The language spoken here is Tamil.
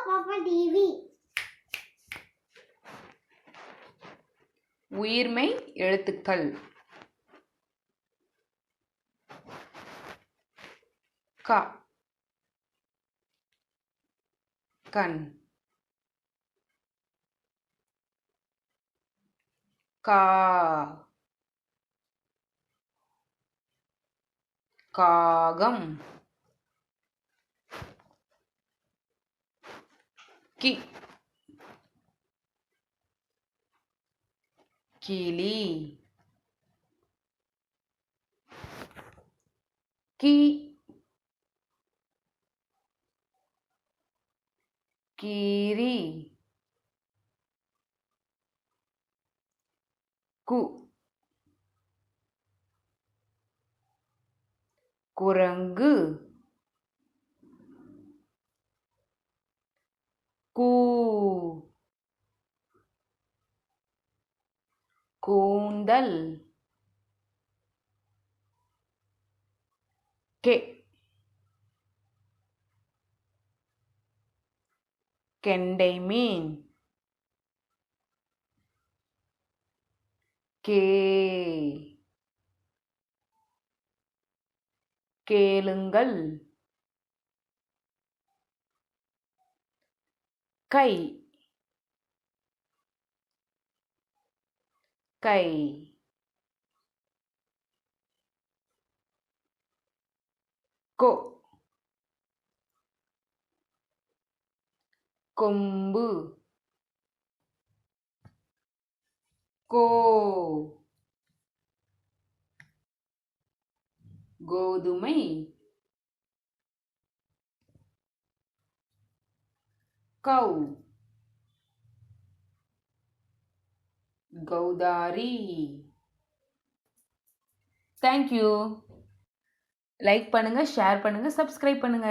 Papa TV. உயிர்மெய் எழுத்துக்கள் க கண் கா காகம் கி கிளி கி கீரி கு குரங்கு கூ கூந்தல் கே கெண்டை மீன் கே கேளுங்கள் கை கை கோ கொம்பு கோ கோதுமை கௌ கௌதாரி. தேங்க்யூ. லைக் பண்ணுங்க, ஷேர் பண்ணுங்க, சப்ஸ்கிரைப் பண்ணுங்க.